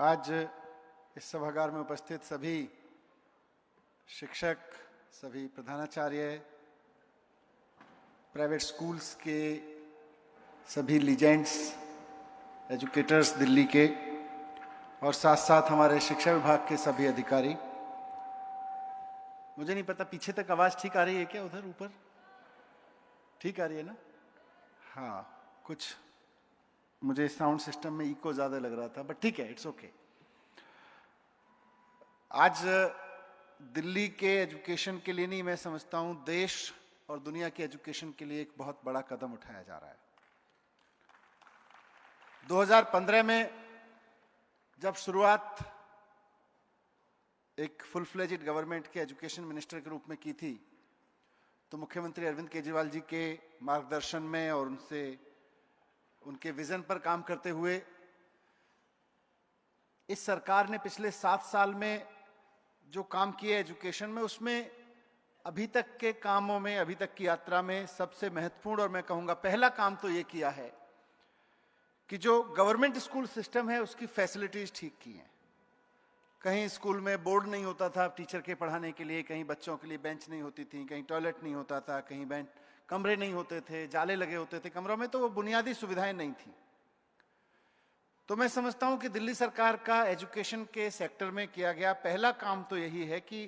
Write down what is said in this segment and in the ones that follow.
आज इस सभागार में उपस्थित सभी शिक्षक, सभी प्रधानाचार्य, प्राइवेट स्कूल्स के सभी लीजेंड्स, एजुकेटर्स दिल्ली के, और साथ साथ हमारे शिक्षा विभाग के सभी अधिकारी। मुझे नहीं पता पीछे तक आवाज़ ठीक आ रही है क्या? उधर ऊपर ठीक आ रही है ना? हाँ, कुछ मुझे साउंड सिस्टम में इको ज़्यादा लग रहा था, बट ठीक है, इट्स ओके। आज दिल्ली के एजुकेशन के लिए नहीं, मैं समझता हूँ देश और दुनिया के एजुकेशन के लिए एक बहुत बड़ा कदम उठाया जा रहा है। 2015 में जब शुरुआत एक फुल फ्लेज्ड गवर्नमेंट के एजुकेशन मिनिस्टर के रूप में की थी, तो मुख्यमंत्री अरविंद केजरीवाल जी के मार्गदर्शन में और उनके विजन पर काम करते हुए इस सरकार ने पिछले 7 साल में जो काम किए एजुकेशन में, उसमें अभी तक के कामों में, अभी तक की यात्रा में सबसे महत्वपूर्ण और मैं कहूंगा पहला काम तो ये किया है कि जो गवर्नमेंट स्कूल सिस्टम है उसकी फैसिलिटीज ठीक की हैं। कहीं स्कूल में बोर्ड नहीं होता था टीचर के पढ़ाने के लिए, कहीं बच्चों के लिए बेंच नहीं होती थी, कहीं टॉयलेट नहीं होता था, कहीं कमरे नहीं होते थे, जाले लगे होते थे कमरों में, तो वो बुनियादी सुविधाएं नहीं थी। तो मैं समझता हूं कि दिल्ली सरकार का एजुकेशन के सेक्टर में किया गया पहला काम तो यही है कि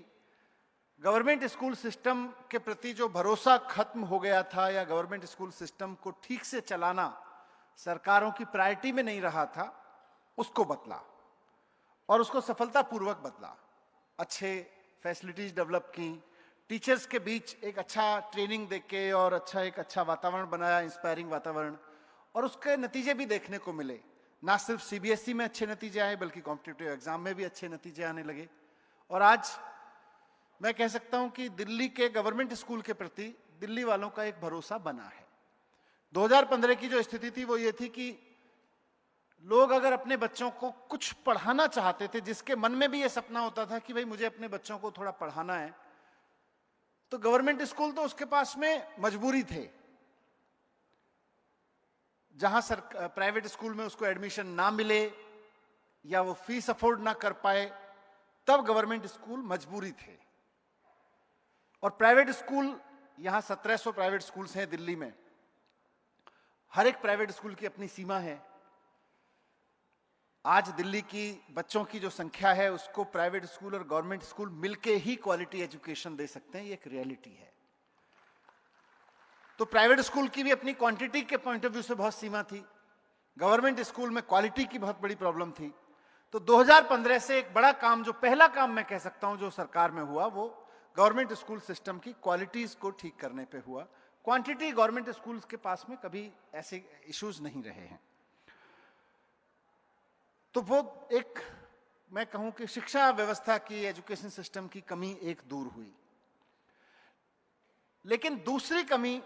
गवर्नमेंट स्कूल सिस्टम के प्रति जो भरोसा खत्म हो गया था या गवर्नमेंट स्कूल सिस्टम को ठीक से चलाना सरकारों की प्रायोरिटी में नहीं रहा था, उसको बदला और उसको सफलतापूर्वक बदला। अच्छे फैसिलिटीज डेवलप की, टीचर्स के बीच एक अच्छा ट्रेनिंग देके और एक अच्छा वातावरण बनाया, इंस्पायरिंग वातावरण, और उसके नतीजे भी देखने को मिले। ना सिर्फ सीबीएसई में अच्छे नतीजे आए बल्कि कॉम्पिटिटिव एग्जाम में भी अच्छे नतीजे आने लगे। और आज मैं कह सकता हूं कि दिल्ली के गवर्नमेंट स्कूल के प्रति दिल्ली वालों का एक भरोसा बना है। 2015 की जो स्थिति थी वो ये थी कि लोग अगर अपने बच्चों को कुछ पढ़ाना चाहते थे, जिसके मन में भी ये सपना होता था कि भाई मुझे अपने बच्चों को थोड़ा पढ़ाना है, तो गवर्नमेंट स्कूल तो उसके पास में मजबूरी थे। जहां प्राइवेट स्कूल में उसको एडमिशन ना मिले या वो फीस अफोर्ड ना कर पाए, तब गवर्नमेंट स्कूल मजबूरी थे। और प्राइवेट स्कूल, यहां 1700 प्राइवेट स्कूल्स हैं दिल्ली में, हर एक प्राइवेट स्कूल की अपनी सीमा है। आज दिल्ली की बच्चों की जो संख्या है उसको प्राइवेट स्कूल और गवर्नमेंट स्कूल मिलके ही क्वालिटी एजुकेशन दे सकते हैं, ये एक रियलिटी है। तो प्राइवेट स्कूल की भी अपनी क्वांटिटी के पॉइंट ऑफ व्यू से बहुत सीमा थी, गवर्नमेंट स्कूल में क्वालिटी की बहुत बड़ी प्रॉब्लम थी। तो 2015 से एक बड़ा काम, जो पहला काम मैं कह सकता हूं जो सरकार में हुआ, वो गवर्नमेंट स्कूल सिस्टम की क्वालिटीज को ठीक करने पे हुआ। क्वांटिटी गवर्नमेंट स्कूल्स के पास में कभी ऐसे इश्यूज नहीं रहे हैं। तो वो एक, मैं कहूं कि शिक्षा व्यवस्था की, एजुकेशन सिस्टम की कमी एक दूर हुई। लेकिन दूसरी कमी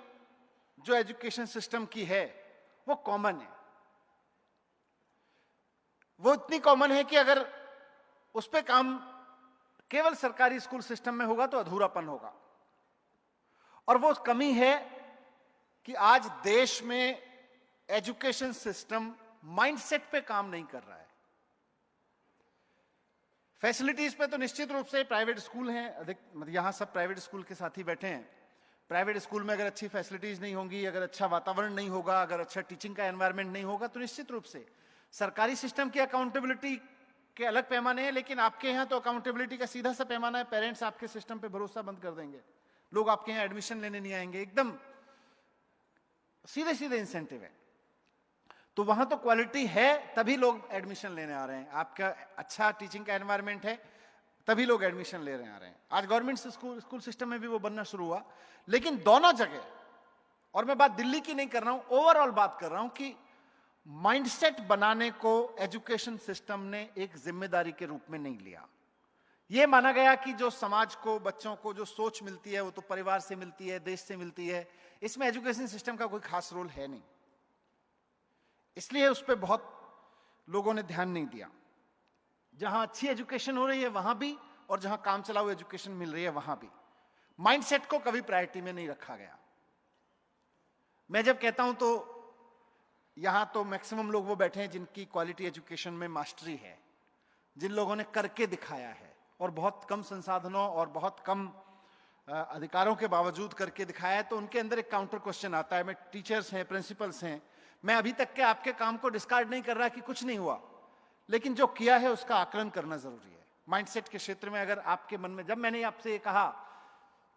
जो एजुकेशन सिस्टम की है वो कॉमन है। वो इतनी कॉमन है कि अगर उस पे काम केवल सरकारी स्कूल सिस्टम में होगा तो अधूरापन होगा। और वो कमी है कि आज देश में एजुकेशन सिस्टम माइंडसेट पे काम नहीं कर रहा है। फैसिलिटीज पे तो निश्चित रूप से प्राइवेट स्कूल हैं अधिक, मतलब यहां सब प्राइवेट स्कूल के साथ ही बैठे हैं। प्राइवेट स्कूल में अगर अच्छी फैसिलिटीज नहीं होंगी, अगर अच्छा वातावरण नहीं होगा, अगर अच्छा टीचिंग का एनवायरनमेंट नहीं होगा, तो निश्चित रूप से सरकारी सिस्टम की अकाउंटेबिलिटी के अलग पैमाने हैं, लेकिन आपके यहाँ तो अकाउंटेबिलिटी का सीधा सा पैमाना है। पेरेंट्स आपके सिस्टम पे भरोसा बंद कर देंगे, लोग आपके यहाँ एडमिशन लेने नहीं आएंगे, एकदम सीधे सीधे इंसेंटिव है। तो वहां तो क्वालिटी है तभी लोग एडमिशन लेने आ रहे हैं, आपका अच्छा टीचिंग का एनवायरनमेंट है तभी लोग एडमिशन ले रहे आ रहे हैं। आज गवर्नमेंट स्कूल सिस्टम में भी वो बनना शुरू हुआ। लेकिन दोनों जगह, और मैं बात दिल्ली की नहीं कर रहा हूं, ओवरऑल बात कर रहा हूं कि माइंडसेट बनाने को एजुकेशन सिस्टम ने एक जिम्मेदारी के रूप में नहीं लिया। यह माना गया कि जो समाज को, बच्चों को जो सोच मिलती है वो तो परिवार से मिलती है, देश से मिलती है, इसमें एजुकेशन सिस्टम का कोई खास रोल है नहीं, इसलिए उस पर बहुत लोगों ने ध्यान नहीं दिया। जहां अच्छी एजुकेशन हो रही है वहां भी, और जहां काम चलाऊ एजुकेशन मिल रही है वहां भी, माइंडसेट को कभी प्रायोरिटी में नहीं रखा गया। मैं जब कहता हूं तो यहां तो मैक्सिमम लोग वो बैठे हैं जिनकी क्वालिटी एजुकेशन में मास्टरी है, जिन लोगों ने करके दिखाया है और बहुत कम संसाधनों और बहुत कम अधिकारों के बावजूद करके दिखाया है, तो उनके अंदर एक काउंटर क्वेश्चन आता है। मैं टीचर्स हैं, प्रिंसिपल्स हैं, मैं अभी तक के आपके काम को डिस्कार्ड नहीं कर रहा कि कुछ नहीं हुआ, लेकिन जो किया है उसका आकलन करना जरूरी है। माइंडसेट के क्षेत्र में अगर आपके मन में, जब मैंने आपसे ये कहा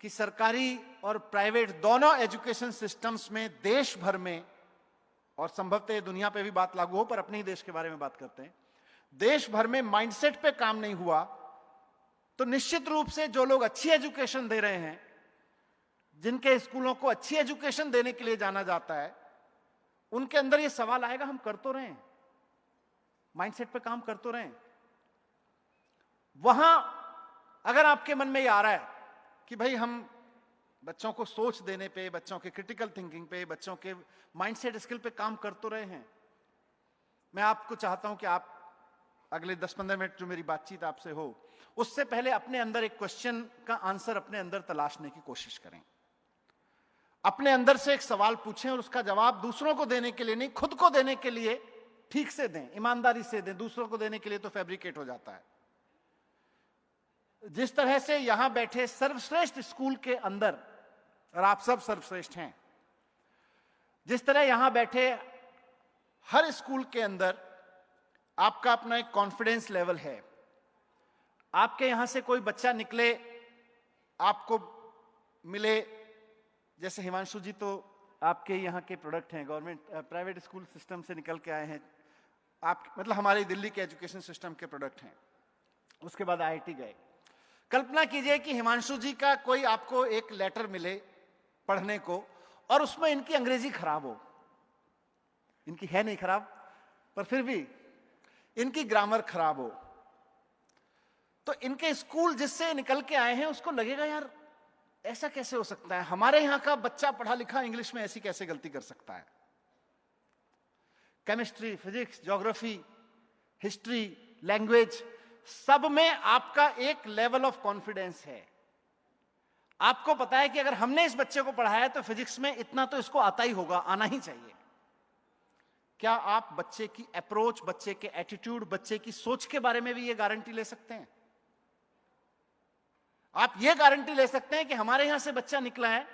कि सरकारी और प्राइवेट दोनों एजुकेशन सिस्टम्स में देश भर में, और संभवतः दुनिया पे भी बात लागू हो, पर अपने ही देश के बारे में बात करते हैं, देश भर में माइंडसेट पे काम नहीं हुआ, तो निश्चित रूप से जो लोग अच्छी एजुकेशन दे रहे हैं, जिनके स्कूलों को अच्छी एजुकेशन देने के लिए जाना जाता है, उनके अंदर यह सवाल आएगा, हम कर तो रहे हैं, माइंडसेट पे काम कर तो रहे हैं। वहां अगर आपके मन में यह आ रहा है कि भाई हम बच्चों को सोच देने पे, बच्चों के क्रिटिकल थिंकिंग पे, बच्चों के माइंडसेट स्किल पे काम कर तो रहे हैं, मैं आपको चाहता हूं कि आप अगले 10-15 मिनट जो मेरी बातचीत आपसे हो, उससे पहले अपने अंदर एक क्वेश्चन का आंसर अपने अंदर तलाशने की कोशिश करें। अपने अंदर से एक सवाल पूछें और उसका जवाब दूसरों को देने के लिए नहीं, खुद को देने के लिए ठीक से दें, ईमानदारी से दें। दूसरों को देने के लिए तो फैब्रिकेट हो जाता है। जिस तरह से यहां बैठे सर्वश्रेष्ठ स्कूल के अंदर, और आप सब सर्वश्रेष्ठ हैं, जिस तरह यहां बैठे हर स्कूल के अंदर आपका अपना एक कॉन्फिडेंस लेवल है। आपके यहां से कोई बच्चा निकले, आपको मिले, जैसे हिमांशु जी तो आपके यहाँ के प्रोडक्ट हैं, गवर्नमेंट प्राइवेट स्कूल सिस्टम से निकल के आए हैं, आप मतलब हमारी दिल्ली के एजुकेशन सिस्टम के प्रोडक्ट हैं। उसके बाद आईआईटी गए। कल्पना कीजिए कि हिमांशु जी का कोई आपको एक लेटर मिले पढ़ने को, और उसमें इनकी अंग्रेजी खराब हो, इनकी है नहीं खराब, पर फिर भी इनकी ग्रामर खराब हो, तो इनके स्कूल जिससे निकल के आए हैं उसको लगेगा यार ऐसा कैसे हो सकता है, हमारे यहां का बच्चा पढ़ा लिखा इंग्लिश में ऐसी कैसे गलती कर सकता है। Chemistry, physics, geography, history, language, सब में आपका एक लेवल ऑफ कॉन्फिडेंस है। आपको पता है कि अगर हमने इस बच्चे को पढ़ाया तो फिजिक्स में इतना तो इसको आता ही होगा, आना ही चाहिए। क्या आप बच्चे की अप्रोच, बच्चे के एटीट्यूड, बच्चे की सोच के बारे में भी ये गारंटी ले सकते हैं? आप ये गारंटी ले सकते हैं कि हमारे यहां से बच्चा निकला है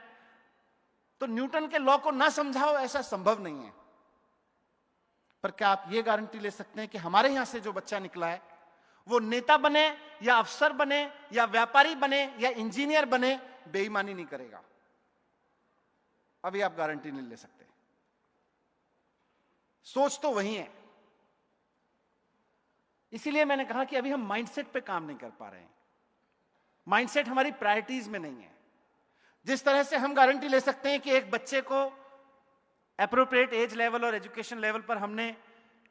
तो न्यूटन के लॉ को ना समझाओ, ऐसा संभव नहीं है। पर क्या आप ये गारंटी ले सकते हैं कि हमारे यहां से जो बच्चा निकला है वो नेता बने या अफसर बने या व्यापारी बने या इंजीनियर बने, बेईमानी नहीं करेगा? अभी आप गारंटी नहीं ले सकते। सोच तो वही है। इसीलिए मैंने कहा कि अभी हम माइंडसेट पे काम नहीं कर पा रहे हैं। माइंडसेट हमारी प्रायोरिटीज में नहीं है। जिस तरह से हम गारंटी ले सकते हैं कि एक बच्चे को एप्रोप्रिएट एज लेवल और एजुकेशन लेवल पर हमने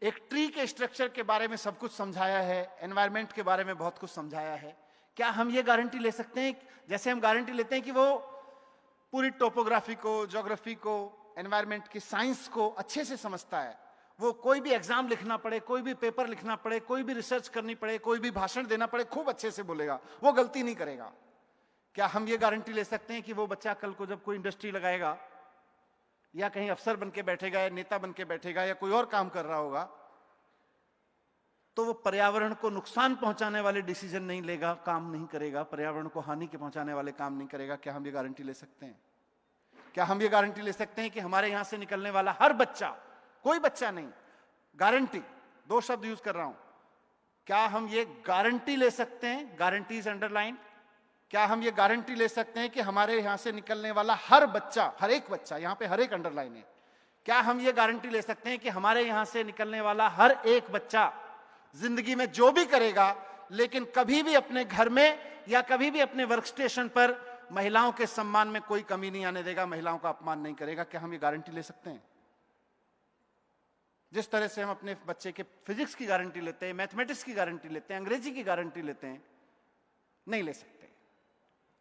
एक ट्री के स्ट्रक्चर के बारे में सब कुछ समझाया है, एनवायरनमेंट के बारे में बहुत कुछ समझाया है, क्या हम ये गारंटी ले सकते हैं जैसे हम गारंटी लेते हैं कि वो पूरी टोपोग्राफी को, ज्योग्राफी को, एनवायरनमेंट की साइंस को अच्छे से समझता है? वो कोई भी एग्जाम लिखना पड़े, कोई भी पेपर लिखना पड़े, कोई भी रिसर्च करनी पड़े, कोई भी भाषण देना पड़े, खूब अच्छे से बोलेगा, वो गलती नहीं करेगा? क्या हम ये गारंटी ले सकते हैं कि वो बच्चा कल को जब कोई इंडस्ट्री लगाएगा या कहीं अफसर बन के बैठेगा या नेता बन के बैठेगा या कोई और काम कर रहा होगा तो वो पर्यावरण को नुकसान पहुंचाने वाले डिसीजन नहीं लेगा, काम नहीं करेगा, पर्यावरण को हानि के पहुंचाने वाले काम नहीं करेगा? क्या हम ये गारंटी ले सकते हैं? क्या हम ये गारंटी ले सकते हैं कि हमारे यहां से निकलने वाला हर बच्चा, कोई बच्चा नहीं, गारंटी, 2 शब्द यूज कर रहा हूं, क्या हम ये गारंटी ले सकते हैं, गारंटीज अंडरलाइन, क्या हम ये गारंटी ले सकते हैं कि हमारे यहां से निकलने वाला हर बच्चा, हर एक बच्चा, यहां पे हर एक अंडरलाइन है, क्या हम ये गारंटी ले सकते हैं कि हमारे यहां से निकलने वाला हर एक बच्चा जिंदगी में जो भी करेगा, लेकिन कभी भी अपने घर में या कभी भी अपने वर्क स्टेशन पर महिलाओं के सम्मान में कोई कमी नहीं आने देगा, महिलाओं का अपमान नहीं करेगा? क्या हम ये गारंटी ले सकते हैं? जिस तरह से हम अपने बच्चे के फिजिक्स की गारंटी लेते हैं, मैथमेटिक्स की गारंटी लेते हैं, अंग्रेजी की गारंटी लेते हैं, नहीं ले सकते।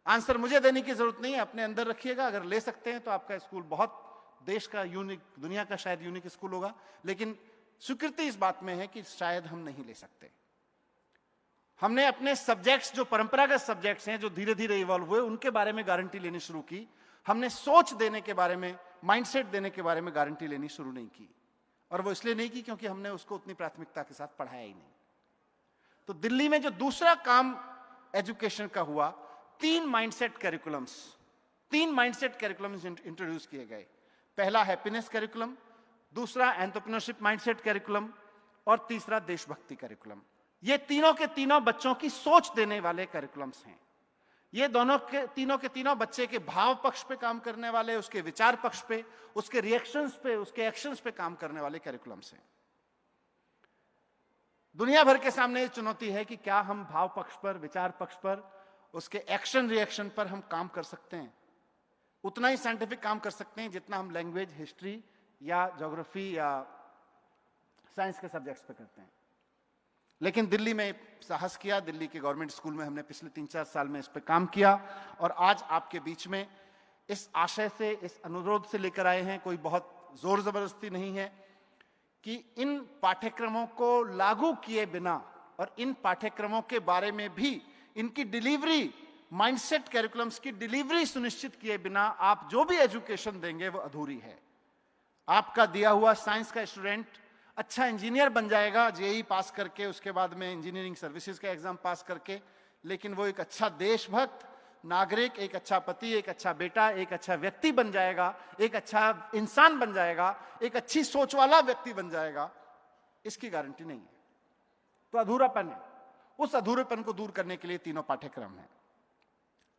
आंसर मुझे देने की जरूरत नहीं है, अपने अंदर रखिएगा। अगर ले सकते हैं तो आपका स्कूल बहुत देश का यूनिक, दुनिया का शायद यूनिक स्कूल होगा, लेकिन स्वीकृति इस बात में है कि शायद हम नहीं ले सकते। हमने अपने सब्जेक्ट्स, जो परंपरागत सब्जेक्ट्स हैं, जो धीरे धीरे इवॉल्व हुए, उनके बारे में गारंटी लेनी शुरू की। हमने सोच देने के बारे में, माइंडसेट देने के बारे में गारंटी लेनी शुरू नहीं की, और वो इसलिए नहीं की क्योंकि हमने उसको उतनी प्राथमिकता के साथ पढ़ाया ही नहीं। तो दिल्ली में जो दूसरा काम एजुकेशन का हुआ, 3 माइंडसेट कैरिकुलम्स इंट्रोड्यूस किए गए। पहला हैप्पीनेस कैरिकुलम, दूसरा एंटरप्रेन्योरशिप माइंडसेट कैरिकुलम और तीसरा देशभक्ति कैरिकुलम। ये तीनों के तीनों बच्चों की सोच देने वाले कैरिकुलम्स हैं। ये तीनों के तीनों बच्चे के भाव पक्ष पे काम करने वाले, उसके विचार पक्ष पे, उसके रिएक्शंस पे, उसके एक्शंस पे काम करने वाले कैरिकुलम्स हैं। दुनिया भर के सामने ये चुनौती है कि क्या हम भाव पक्ष पर, विचार पक्ष पर, उसके एक्शन रिएक्शन पर हम काम कर सकते हैं। उतना ही साइंटिफिक काम कर सकते हैं जितना हम लैंग्वेज, हिस्ट्री या ज्योग्राफी या साइंस के सब्जेक्ट्स पे करते हैं। लेकिन दिल्ली में साहस किया, दिल्ली के गवर्नमेंट स्कूल में हमने पिछले 3-4 साल में इस पे काम किया और आज आपके बीच में इस आशय से, इस अनुरोध से लेकर आए हैं, कोई बहुत जोर जबरदस्ती नहीं है, कि इन पाठ्यक्रमों को लागू किए बिना और इन पाठ्यक्रमों के बारे में भी इनकी डिलीवरी, माइंडसेट कैरिकुलम्स की डिलीवरी सुनिश्चित किए बिना आप जो भी एजुकेशन देंगे वो अधूरी है। आपका दिया हुआ साइंस का स्टूडेंट अच्छा इंजीनियर बन जाएगा जेईई पास करके, उसके बाद में इंजीनियरिंग सर्विसेज का एग्जाम पास करके, लेकिन वो एक अच्छा देशभक्त नागरिक, एक अच्छा पति, एक अच्छा बेटा, एक अच्छा व्यक्ति बन जाएगा, एक अच्छा इंसान बन जाएगा, एक अच्छी सोच वाला व्यक्ति बन जाएगा, इसकी गारंटी नहीं है। तो अधूरापन है। उस अधूरेपन को दूर करने के लिए तीनों पाठ्यक्रम हैं।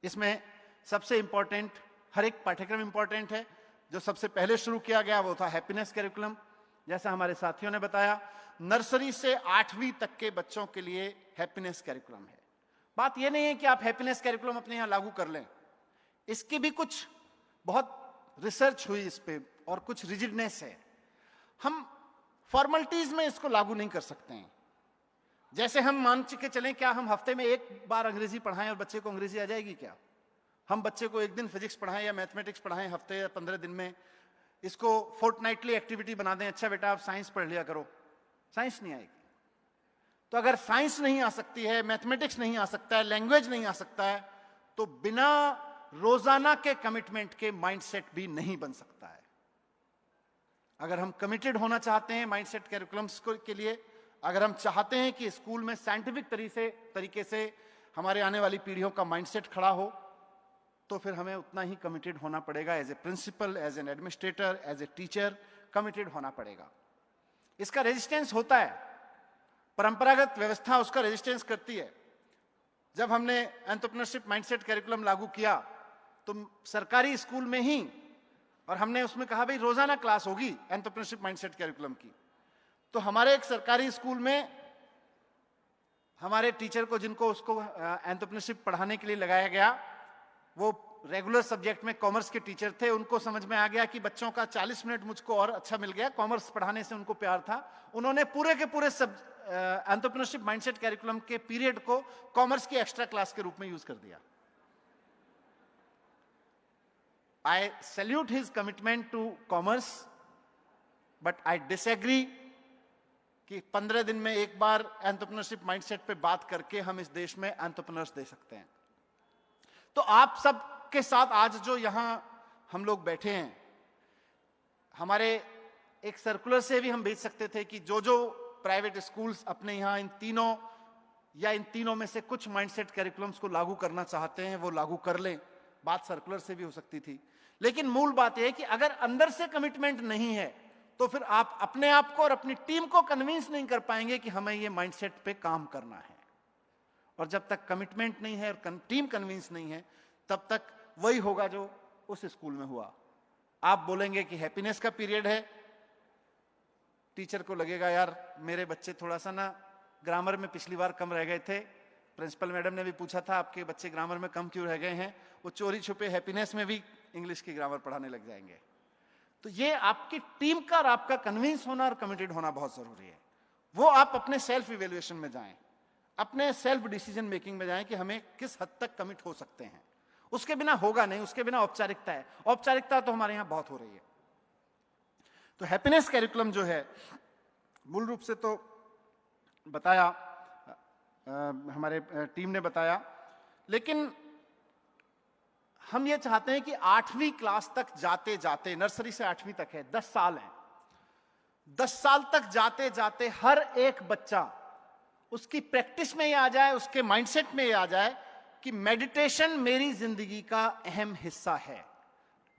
इसमें सबसे इंपॉर्टेंट, हर एक पाठ्यक्रम इंपॉर्टेंट है। जो सबसे पहले शुरू किया गया वो था हैप्पीनेस कैरिकुलम। जैसा हमारे साथियों ने बताया, नर्सरी से 8वीं तक के बच्चों के लिए हैप्पीनेस कैरिकुलम है। बात यह नहीं है कि आप हैप्पीनेस कैरिकुलम अपने यहां लागू कर लें, इसकी भी कुछ बहुत रिसर्च हुई इस पे और कुछ रिजिडनेस है। हम फॉर्मेलिटीज में इसको लागू नहीं कर सकते हैं। जैसे हम मान के चलें, क्या हम हफ्ते में एक बार अंग्रेजी पढ़ाएं और बच्चे को अंग्रेजी आ जाएगी क्या? हम बच्चे को एक दिन फिजिक्स पढ़ाएं या मैथमेटिक्स पढ़ाएं हफ्ते या 15 दिन में, इसको फोर्टनाइटली एक्टिविटी बना दें, अच्छा बेटा आप साइंस पढ़ लिया करो, साइंस नहीं आएगी। तो अगर साइंस नहीं आ सकती है, मैथमेटिक्स नहीं आ सकता है, लैंग्वेज नहीं आ सकता है, तो बिना रोजाना के कमिटमेंट के माइंडसेट भी नहीं बन सकता है। अगर हम कमिटेड होना चाहते हैं माइंडसेट कैरिकुलम्स के लिए, अगर हम चाहते हैं कि स्कूल में साइंटिफिक तरीके से हमारे आने वाली पीढ़ियों का माइंडसेट खड़ा हो, तो फिर हमें उतना ही कमिटेड होना पड़ेगा। As a principal, as an administrator, as a teacher committed होना पड़ेगा। इसका रेजिस्टेंस होता है, परंपरागत व्यवस्था उसका रेजिस्टेंस करती है। जब हमने एंटरप्रेन्योरशिप माइंडसेट कैरिकुलम लागू किया तो सरकारी स्कूल में ही, और हमने उसमें कहा भाई रोजाना क्लास होगी एंटरप्रेन्योरशिप माइंडसेट कैरिकुलम की, तो हमारे एक सरकारी स्कूल में हमारे टीचर को, जिनको उसको एंटरप्रेन्योरशिप पढ़ाने के लिए लगाया गया, वो रेगुलर सब्जेक्ट में कॉमर्स के टीचर थे। उनको समझ में आ गया कि बच्चों का 40 मिनट मुझको और अच्छा मिल गया, कॉमर्स पढ़ाने से उनको प्यार था। उन्होंने पूरे के पूरे एंटरप्रेन्योरशिप माइंडसेट कैरिकुलम के पीरियड को कॉमर्स की एक्स्ट्रा क्लास के रूप में यूज कर दिया। I salute his commitment to commerce, but I disagree कि 15 दिन में एक बार एंटरप्रेन्योरशिप माइंडसेट पे बात करके हम इस देश में एंटरप्रेन्योर्स दे सकते हैं। तो आप सब के साथ आज जो यहां हम लोग बैठे हैं, हमारे एक सर्कुलर से भी हम भेज सकते थे कि जो जो प्राइवेट स्कूल्स अपने यहां इन तीनों या इन तीनों में से कुछ माइंडसेट कैरिकुलम्स को लागू करना चाहते हैं वो लागू कर लें। बात सर्कुलर से भी हो सकती थी, लेकिन मूल बात यह है कि अगर अंदर से कमिटमेंट नहीं है तो फिर आप अपने आप को और अपनी टीम को कन्विंस नहीं कर पाएंगे कि हमें ये माइंडसेट पे काम करना है। और जब तक कमिटमेंट नहीं है और टीम कन्विंस नहीं है, तब तक वही होगा जो उस स्कूल में हुआ। आप बोलेंगे कि हैप्पीनेस का पीरियड है, टीचर को लगेगा यार मेरे बच्चे थोड़ा सा ना ग्रामर में पिछली बार कम रह गए थे, प्रिंसिपल मैडम ने भी पूछा था आपके बच्चे ग्रामर में कम क्यों रह गए हैं, वो चोरी छुपे हैप्पीनेस में भी इंग्लिश की ग्रामर पढ़ाने लग जाएंगे। तो ये आपकी टीम का और आपका कन्विंस होना और कमिटेड होना बहुत जरूरी है। वो आप अपने सेल्फ इवेल्युएशन में जाएं, अपने सेल्फ डिसीजन मेकिंग में जाएं कि हमें किस हद तक कमिट हो सकते हैं। उसके बिना होगा नहीं, उसके बिना औपचारिकता है, औपचारिकता तो हमारे यहां बहुत हो रही है। तो हैप्पीनेस कैरिकुलम जो है मूल रूप से तो बताया, हमारे टीम ने बताया, लेकिन हम ये चाहते हैं कि 8वीं क्लास तक जाते जाते, नर्सरी से 8वीं तक है 10 साल है, 10 साल तक जाते जाते हर एक बच्चा उसकी प्रैक्टिस में ये आ जाए, उसके माइंडसेट में ये आ जाए कि मेडिटेशन मेरी जिंदगी का अहम हिस्सा है।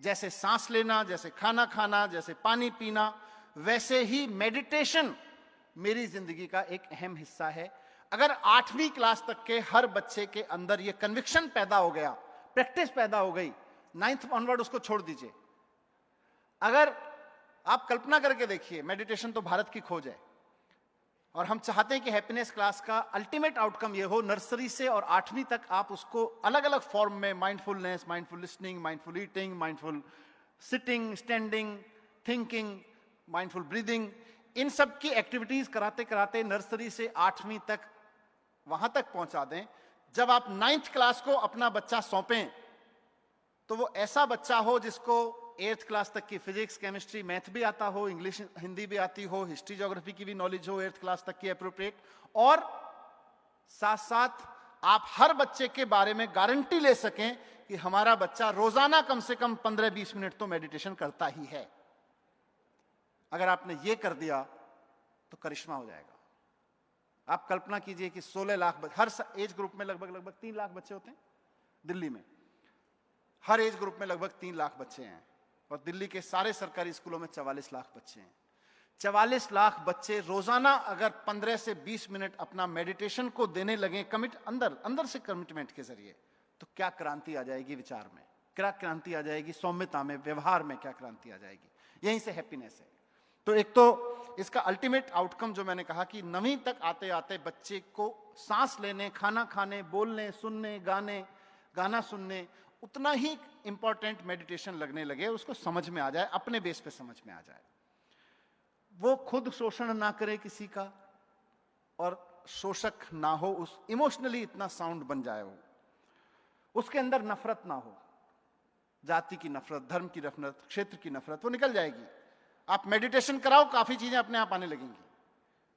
जैसे सांस लेना, जैसे खाना खाना, जैसे पानी पीना, वैसे ही मेडिटेशन मेरी जिंदगी का एक अहम हिस्सा है। अगर 8वीं क्लास तक के हर बच्चे के अंदर ये कन्विक्शन पैदा हो गया, प्रैक्टिस पैदा हो गई, 9th ऑनवर्ड उसको छोड़ दीजिए। अगर आप कल्पना करके देखिए, मेडिटेशन तो भारत की खोज है और हम चाहते हैं कि हैप्पीनेस क्लास का अल्टीमेट आउटकम ये हो, नर्सरी से और 8वीं तक आप उसको अलग अलग फॉर्म में, mindfulness, mindful listening, mindful eating, mindful sitting, standing, thinking, mindful breathing, इन सब की एक्टिविटीज कराते कराते नर्सरी से 8वीं तक वहां तक पहुंचा दें। जब आप 9th क्लास को अपना बच्चा सौंपें तो वो ऐसा बच्चा हो जिसको 8th क्लास तक की फिजिक्स, केमिस्ट्री, मैथ भी आता हो, इंग्लिश हिंदी भी आती हो, हिस्ट्री ज्योग्राफी की भी नॉलेज हो 8th क्लास तक की अप्रोप्रिएट, और साथ साथ आप हर बच्चे के बारे में गारंटी ले सकें कि हमारा बच्चा रोजाना कम से कम 15-20 मिनट तो मेडिटेशन करता ही है। अगर आपने ये कर दिया तो करिश्मा हो जाएगा। आप कल्पना कीजिए कि 16 लाख हर एज ग्रुप में लगभग 3 लाख बच्चे होते हैं दिल्ली में। हर एज ग्रुप में लगभग 3 लाख बच्चे हैं और दिल्ली के सारे सरकारी स्कूलों में 44 लाख बच्चे हैं। 44 लाख बच्चे रोजाना अगर 15 से 20 मिनट अपना मेडिटेशन को देने लगे, अंदर से कमिटमेंट के जरिए, तो क्या क्रांति आ जाएगी विचार में, क्या क्रांति आ जाएगी सौम्यता में, व्यवहार में क्या क्रांति आ जाएगी। यहीं से हैप्पीनेस है। तो एक तो इसका अल्टीमेट आउटकम जो मैंने कहा कि 9वीं तक आते आते बच्चे को सांस लेने, खाना खाने, बोलने, सुनने, गाना सुनने उतना ही इंपॉर्टेंट मेडिटेशन लगने लगे, उसको समझ में आ जाए, अपने बेस पे समझ में आ जाए, वो खुद शोषण ना करे किसी का और शोषक ना हो, उस इमोशनली इतना साउंड बन जाए, वो उसके अंदर नफरत ना हो, जाति की नफरत, धर्म की नफरत, क्षेत्र की नफरत, वो निकल जाएगी। आप मेडिटेशन कराओ, काफी चीजें अपने आप आने लगेंगी।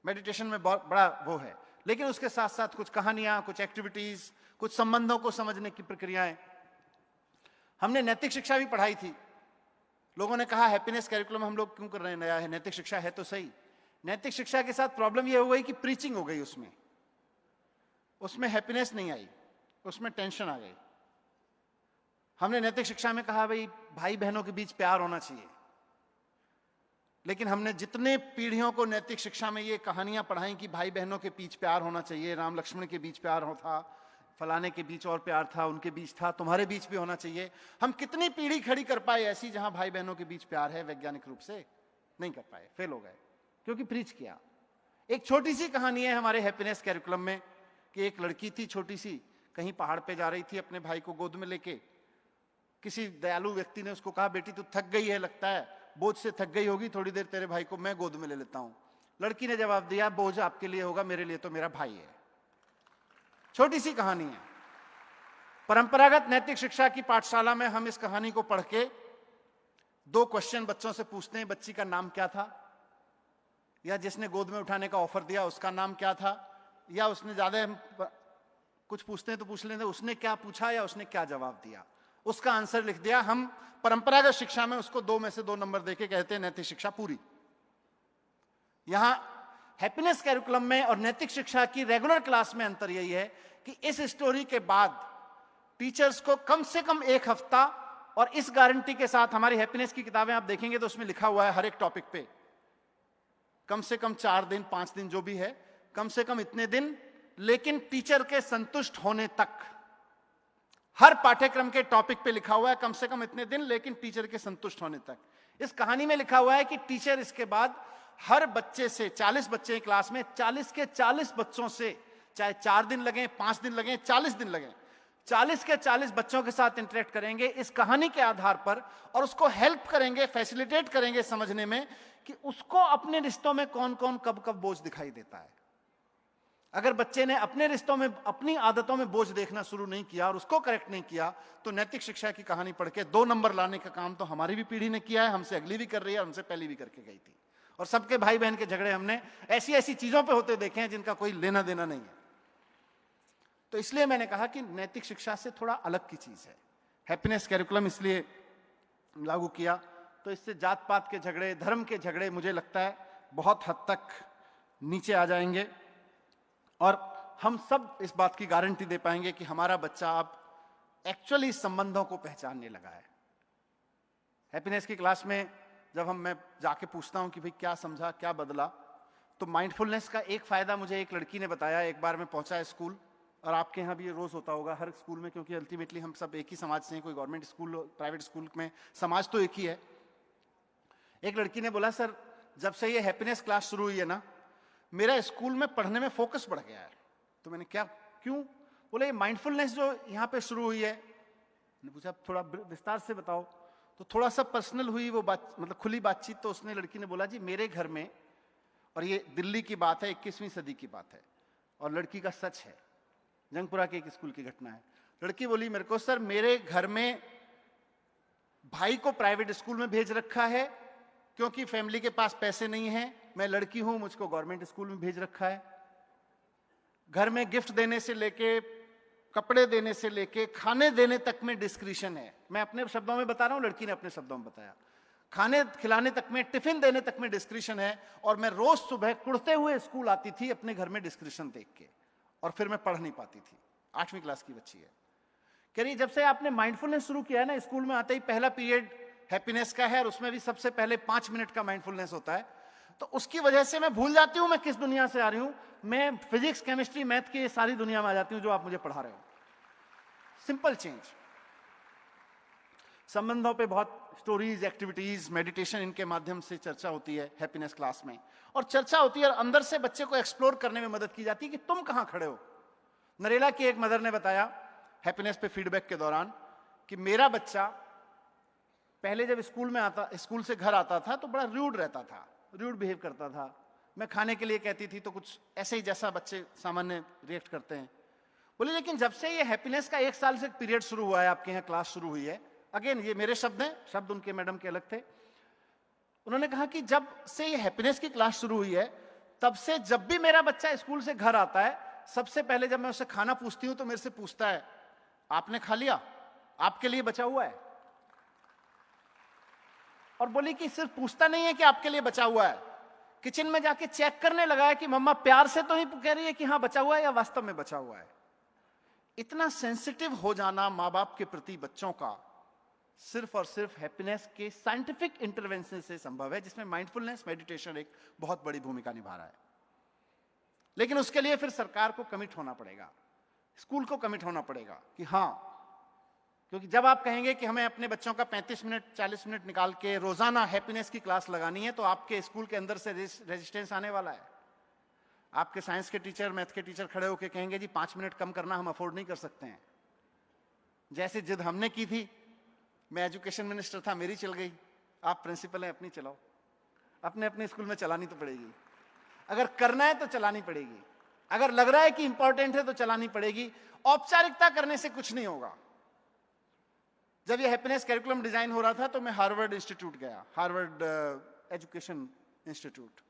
मेडिटेशन में बहुत बड़ा वो है, लेकिन उसके साथ साथ कुछ कहानियां, कुछ एक्टिविटीज, कुछ संबंधों को समझने की प्रक्रियाएं। हमने नैतिक शिक्षा भी पढ़ाई थी। लोगों ने कहा हैप्पीनेस कैरिकुलम हम लोग क्यों कर रहे हैं, नया है, नैतिक शिक्षा है तो सही। नैतिक शिक्षा के साथ प्रॉब्लम यह हो गई कि प्रीचिंग हो गई, उसमें हैप्पीनेस नहीं आई, उसमें टेंशन आ गई। हमने नैतिक शिक्षा में कहा भाई बहनों के बीच प्यार होना चाहिए, लेकिन हमने जितने पीढ़ियों को नैतिक शिक्षा में ये कहानियां पढ़ाई कि भाई बहनों के बीच प्यार होना चाहिए, राम लक्ष्मण के बीच प्यार था, फलाने के बीच और प्यार था, उनके बीच था, तुम्हारे बीच भी होना चाहिए, हम कितनी पीढ़ी खड़ी कर पाए ऐसी जहां भाई बहनों के बीच प्यार है? वैज्ञानिक रूप से नहीं कर पाए, फेल हो गए, क्योंकि प्रीच किया। एक छोटी सी कहानी है हमारे हैप्पीनेस कैरिकुलम में कि एक लड़की थी छोटी सी, कहीं पहाड़ पे जा रही थी अपने भाई को गोद में लेके। किसी दयालु व्यक्ति ने उसको कहा, बेटी तू थक गई है, लगता है बोझ से थक गई होगी, थोड़ी देर तेरे भाई को मैं गोद में ले लेता हूं। लड़की ने जवाब दिया, बोझ आपके लिए होगा, मेरे लिए तो मेरा भाई है। छोटी सी कहानी है। परंपरागत नैतिक शिक्षा की पाठशाला में हम इस कहानी को पढ़ के 2 क्वेश्चन बच्चों से पूछते हैं, बच्ची का नाम क्या था, या जिसने गोद में उठाने का ऑफर दिया उसका नाम क्या था, या उसने ज्यादा कुछ पूछते हैं तो पूछ लेते, उसने क्या पूछा या उसने क्या जवाब दिया, उसका आंसर लिख दिया। हम परंपरागत शिक्षा में उसको 2 में से 2 नंबर देके कहते हैं नैतिक शिक्षा पूरी। यहां हैप्पीनेस कैरिकुलम में और नैतिक शिक्षा की रेगुलर क्लास में अंतर यही है कि इस स्टोरी के बाद टीचर्स को कम से कम 1 हफ्ता, और इस गारंटी के साथ, हमारी हैप्पीनेस की किताबें आप देखेंगे तो उसमें लिखा हुआ है हर एक टॉपिक पे कम से कम 4 दिन 5 दिन जो भी है, कम से कम इतने दिन, लेकिन टीचर के संतुष्ट होने तक। हर पाठ्यक्रम के टॉपिक पे लिखा हुआ है कम से कम इतने दिन, लेकिन टीचर के संतुष्ट होने तक। इस कहानी में लिखा हुआ है कि टीचर इसके बाद हर बच्चे से, 40 बच्चे क्लास में, 40 के 40 बच्चों से, चाहे 4 दिन लगे, 5 दिन लगे, 40 दिन लगे, 40 के 40 बच्चों के साथ इंटरेक्ट करेंगे इस कहानी के आधार पर, और उसको हेल्प करेंगे, फैसिलिटेट करेंगे समझने में कि उसको अपने रिश्तों में कौन कौन कब कब बोझ दिखाई देता है। अगर बच्चे ने अपने रिश्तों में, अपनी आदतों में बोझ देखना शुरू नहीं किया और उसको करेक्ट नहीं किया, तो नैतिक शिक्षा की कहानी पढ़ के 2 नंबर लाने का काम तो हमारी भी पीढ़ी ने किया है, हमसे अगली भी कर रही है, हमसे पहली भी करके गई थी। और सबके भाई बहन के झगड़े हमने ऐसी ऐसी चीजों पे होते देखे हैं जिनका कोई लेना देना नहीं है। तो इसलिए मैंने कहा कि नैतिक शिक्षा से थोड़ा अलग की चीज है। हैप्पीनेस कैरिकुलम इसलिए लागू किया, तो इससे जात पात के झगड़े, धर्म के झगड़े मुझे लगता है बहुत हद तक नीचे आ जाएंगे, और हम सब इस बात की गारंटी दे पाएंगे कि हमारा बच्चा अब एक्चुअली संबंधों को पहचानने लगा है। हैप्पीनेस की क्लास में जब मैं जाके पूछता हूं कि भाई क्या समझा, क्या बदला, तो माइंडफुलनेस का एक फायदा मुझे एक लड़की ने बताया। एक बार मैं पहुंचा स्कूल, और आपके यहाँ भी ये रोज होता होगा हर स्कूल में, क्योंकि अल्टीमेटली हम सब एक ही समाज से हैं, कोई गवर्नमेंट स्कूल प्राइवेट स्कूल में समाज तो एक ही है। एक लड़की ने बोला, सर जब से ये हैप्पीनेस क्लास शुरू हुई है ना, मेरा स्कूल में पढ़ने में फोकस बढ़ गया है। तो मैंने क्या, क्यों? बोले ये माइंडफुलनेस जो यहाँ पे शुरू हुई है। मैंने पूछा थोड़ा विस्तार से बताओ। तो थोड़ा सा पर्सनल हुई वो बात, मतलब खुली बातचीत। तो उसने, लड़की ने बोला, जी मेरे घर में, और ये दिल्ली की बात है, 21वीं सदी की बात है, और लड़की का सच है, जंगपुरा के एक स्कूल की घटना है। लड़की बोली मेरे को, सर मेरे घर में भाई को प्राइवेट स्कूल में भेज रखा है क्योंकि फैमिली के पास पैसे नहीं है। मैं लड़की हूं, मुझको गवर्नमेंट स्कूल में भेज रखा है। घर में गिफ्ट देने से लेके, कपड़े देने से लेके, खाने देने तक में डिस्क्रिशन है। मैं अपने शब्दों में बता रहा हूं, लड़की ने अपने शब्दों में बताया। खाने खिलाने तक में, टिफिन देने तक में डिस्क्रिशन है। और मैं रोज सुबह कुड़ते हुए स्कूल आती थी अपने घर में डिस्क्रिशन देख के, और फिर मैं पढ़ नहीं पाती थी। 8वीं क्लास की बच्ची है, कह रही जब से आपने माइंडफुलनेस शुरू किया है ना, स्कूल में आते ही पहला पीरियड हैप्पीनेस का है, और उसमें भी सबसे पहले 5 मिनट का माइंडफुलनेस होता है। तो उसकी वजह से मैं भूल जाती हूं मैं किस दुनिया से आ रही हूं। मैं फिजिक्स, केमिस्ट्री, मैथ की सारी दुनिया में आ जाती हूं जो आप मुझे पढ़ा रहे हो। Simple change. संबंधों पे बहुत स्टोरीज, एक्टिविटीज, मेडिटेशन, इनके माध्यम से चर्चा होती है हैप्पीनेस क्लास में, और चर्चा होती है और अंदर से बच्चे को एक्सप्लोर करने में मदद की जाती है कि तुम कहां खड़े हो। नरेला की एक मदर ने बताया हैप्पीनेस पे फीडबैक के दौरान कि मेरा बच्चा पहले जब स्कूल से घर आता था तो बड़ा रूड रहता था, रूड बिहेव करता था। मैं खाने के लिए कहती थी तो कुछ ऐसे ही जैसा बच्चे सामान्य रिएक्ट करते हैं। बोले लेकिन जब से ये हैप्पीनेस का 1 साल से पीरियड शुरू हुआ है, आपके यहाँ क्लास शुरू हुई है, अगेन ये मेरे शब्द हैं, शब्द उनके मैडम के अलग थे। उन्होंने कहा कि जब से ये हैप्पीनेस की क्लास शुरू हुई है, तब से जब भी मेरा बच्चा स्कूल से घर आता है, सबसे पहले जब मैं उससे खाना पूछती हूं तो मेरे से पूछता है, आपने खा लिया? आपके लिए बचा हुआ है? और बोली कि सिर्फ पूछता नहीं है कि आपके लिए बचा हुआ है, किचन में जाके चेक करने लगा है कि मम्मा प्यार से तो नहीं कह रही है कि हाँ बचा हुआ है या वास्तव में बचा हुआ है। इतना सेंसिटिव हो जाना माँ बाप के प्रति बच्चों का सिर्फ और सिर्फ हैप्पीनेस के साइंटिफिक इंटरवेंशन से संभव है, जिसमें माइंडफुलनेस, मेडिटेशन एक बहुत बड़ी भूमिका निभा रहा है। लेकिन उसके लिए फिर सरकार को कमिट होना पड़ेगा, स्कूल को कमिट होना पड़ेगा कि हाँ, क्योंकि जब आप कहेंगे कि हमें अपने बच्चों का 35 मिनट 40 मिनट निकाल के रोजाना हैप्पीनेस की क्लास लगानी है, तो आपके स्कूल के अंदर से रेजिस्टेंस आने वाला है। आपके साइंस के टीचर, मैथ के टीचर खड़े होकर कहेंगे जी 5 मिनट कम करना हम अफोर्ड नहीं कर सकते हैं। जैसे जिद हमने की थी, मैं एजुकेशन मिनिस्टर था, मेरी चल गई, आप प्रिंसिपल हैं, अपनी चलाओ। अपने अपने स्कूल में चलानी तो पड़ेगी, अगर करना है तो चलानी पड़ेगी, अगर लग रहा है कि इंपॉर्टेंट है तो चलानी पड़ेगी। औपचारिकता करने से कुछ नहीं होगा। जब ये हैप्पीनेस करिकुलम डिजाइन हो रहा था तो मैं हार्वर्ड इंस्टीट्यूट गया, हार्वर्ड एजुकेशन इंस्टीट्यूट।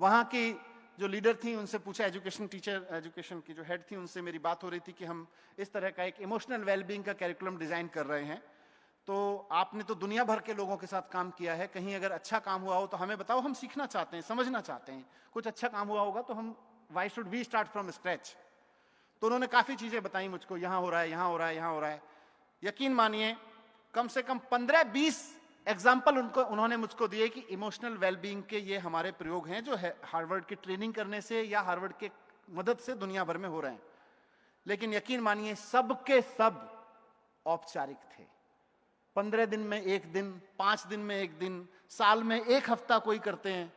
वहां की जो लीडर थी उनसे पूछा, एजुकेशन की जो हेड थी, उनसे मेरी बात हो रही थी कि हम इस तरह का एक इमोशनल वेलबींग का करिकुलम डिजाइन कर रहे हैं, तो आपने तो दुनिया भर के लोगों के साथ काम किया है, कहीं अगर अच्छा काम हुआ हो तो हमें बताओ, हम सीखना चाहते हैं, समझना चाहते हैं। कुछ अच्छा काम हुआ होगा तो हम, why should we start from scratch. तो उन्होंने काफी चीजें बताई मुझको, यहां हो रहा है, यहां हो रहा है, यहां हो रहा है। यकीन मानिए कम से कम 15-20 एग्जाम्पल उन्होंने मुझको दिए कि इमोशनल वेलबींग के ये हमारे प्रयोग हैं जो है हार्वर्ड की ट्रेनिंग करने से या हार्वर्ड के मदद से दुनिया भर में हो रहे हैं। लेकिन यकीन मानिए सबके सब औपचारिक थे। 15 दिन में 1 दिन, 5 दिन में 1 दिन, साल में 1 हफ्ता कोई करते हैं।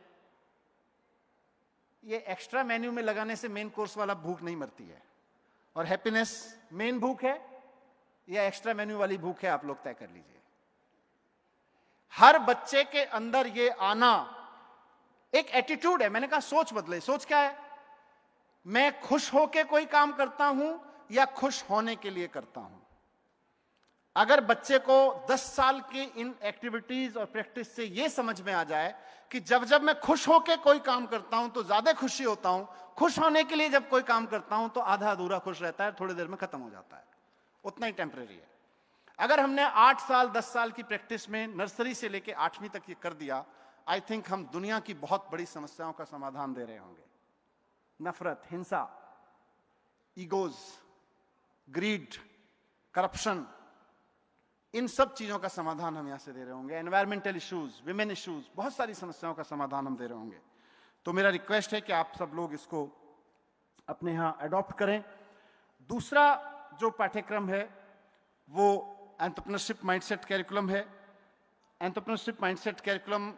ये एक्स्ट्रा मेन्यू में लगाने से मेन कोर्स वाला भूख नहीं मरती है। और हैप्पीनेस मेन भूख है या एक्स्ट्रा मेन्यू वाली भूख है, आप लोग तय कर लीजिए। हर बच्चे के अंदर ये आना एक एटीट्यूड है। मैंने कहा सोच बदले। सोच क्या है? मैं खुश होके कोई काम करता हूं या खुश होने के लिए करता हूं। अगर बच्चे को 10 साल की इन एक्टिविटीज और प्रैक्टिस से यह समझ में आ जाए कि जब जब मैं खुश होके कोई काम करता हूं तो ज्यादा खुशी होता हूं, खुश होने के लिए जब कोई काम करता हूं तो आधा अधूरा खुश रहता है, थोड़ी देर में खत्म हो जाता है, उतना ही टेम्परेरी है। अगर हमने 8 साल 10 साल की प्रैक्टिस में नर्सरी से लेकर 8वीं तक ये कर दिया, आई थिंक हम दुनिया की बहुत बड़ी समस्याओं का समाधान दे रहे होंगे। नफरत, हिंसा, ईगोज, ग्रीड, करप्शन, इन सब चीजों का समाधान हम यहां से दे रहे होंगे। एनवायरमेंटल इश्यूज, विमेन इश्यूज, बहुत सारी समस्याओं का समाधान हम दे रहे होंगे। तो मेरा रिक्वेस्ट है कि आप सब लोग इसको अपने यहां अडॉप्ट करें। दूसरा जो पाठ्यक्रम है वो एंटरप्रेन्योरशिप माइंडसेट कैरिकुलम है। एंटरप्रेन्योरशिप माइंडसेट कैरिकुलम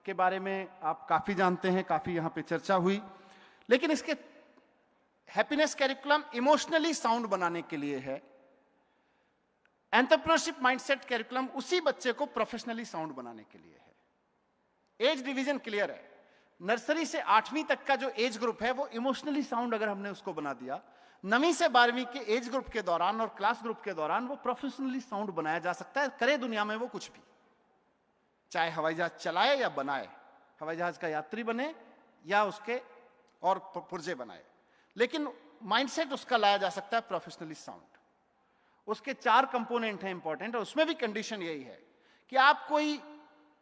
के बारे में आप काफी जानते हैं, काफी यहां पे चर्चा हुई, लेकिन इसके हैप्पीनेस कैरिकुलम इमोशनली साउंड बनाने के लिए है। एंटरप्रेन्योरशिप माइंडसेट कैरिकुलम उसी बच्चे को प्रोफेशनली साउंड बनाने के लिए है। एज डिवीजन क्लियर है। नर्सरी से 8वीं तक का जो एज ग्रुप है वो इमोशनली साउंड अगर हमने उसको बना दिया, 9वीं से 12वीं के एज ग्रुप के दौरान और क्लास ग्रुप के दौरान वो प्रोफेशनली साउंड बनाया जा सकता है। करे दुनिया में वो कुछ भी, चाहे हवाई जहाज चलाए या बनाए, हवाई जहाज का यात्री बने या उसके और पुर्जे बनाए, लेकिन माइंडसेट उसका लाया जा सकता है प्रोफेशनली साउंड। उसके 4 कंपोनेंट हैं इंपॉर्टेंट, और उसमें भी कंडीशन यही है कि आप कोई,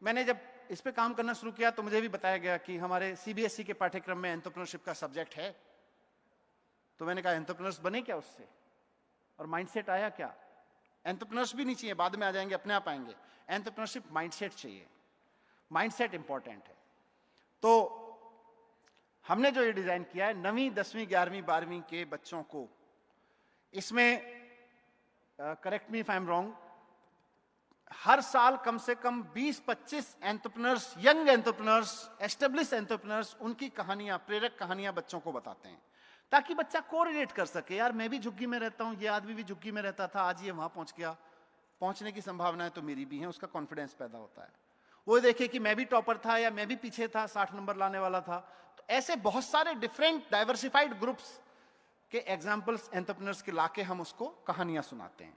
मैंने जब इस पे काम करना शुरू किया तो मुझे भी बताया गया कि हमारे सीबीएसई के पाठ्यक्रम में एंटरप्रेन्योरशिप का सब्जेक्ट है। तो मैंने कहा एंटरप्रेन्योर्स बने क्या उससे, और माइंडसेट आया क्या? एंटरप्रेन्योर्स भी नहीं चाहिए, बाद में आ जाएंगे, अपने आप आएंगे। एंटरप्रेन्योरशिप माइंडसेट चाहिए, माइंडसेट इंपॉर्टेंट है। तो हमने जो ये डिजाइन किया है 9वीं, 10वीं, 11वीं, 12वीं के बच्चों को, इसमें correct me if I am wrong, हर साल कम से कम 20-25 entrepreneurs, young entrepreneurs, establish entrepreneurs, उनकी कहानियां, प्रेरक कहानियां बच्चों को बताते हैं, ताकि बच्चा कोरिलेट कर सके। यार मैं भी झुग्गी में रहता हूं, ये आदमी भी झुग्गी में रहता था, आज ये वहां पहुंच गया, पहुंचने की संभावनाएं तो मेरी भी हैं, उसका कॉन्फिडेंस पैदा होता है। वो देखे कि मैं भी टॉपर था या मैं भी पीछे था, 60 नंबर लाने वाला था। तो ऐसे बहुत सारे डिफरेंट डाइवर्सिफाइड ग्रुप्स के एग्जाम्पल्स एंटरप्रेन्योर्स के लाके हम उसको कहानियां सुनाते हैं।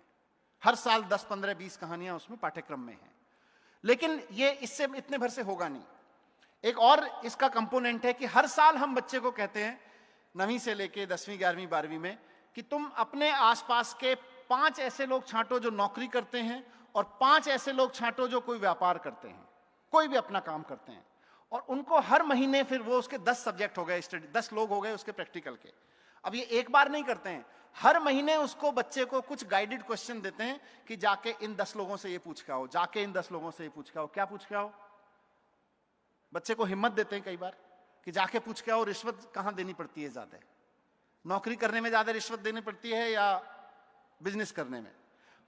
हर साल 10, 15, 20 कहानियां उसमें पाठ्यक्रम में हैं। लेकिन ये इससे इतने भर से होगा नहीं। एक और इसका कंपोनेंट है कि हर साल हम बच्चे को कहते हैं 9वीं से लेके 10वीं, 11वीं, 12वीं में कि तुम अपने आसपास के 5 ऐसे लोग छांटो जो नौकरी करते हैं, और 5 ऐसे लोग छांटो जो कोई व्यापार करते हैं, कोई भी अपना काम करते हैं, और उनको हर महीने, फिर वो उसके 10 सब्जेक्ट हो गए, स्टडी 10 लोग हो गए उसके प्रैक्टिकल के। अब ये एक बार नहीं करते हैं, हर महीने उसको, बच्चे को कुछ गाइडेड क्वेश्चन देते हैं कि जाके इन 10 लोगों से ये पूछ के आओ, जाके इन 10 लोगों से ये पूछ के आओ। क्या पूछ के आओ? बच्चे को हिम्मत देते हैं कई बार कि जाके पूछ के आओ रिश्वत कहां देनी पड़ती है ज्यादा, नौकरी करने में ज्यादा रिश्वत देनी पड़ती है या बिजनेस करने में,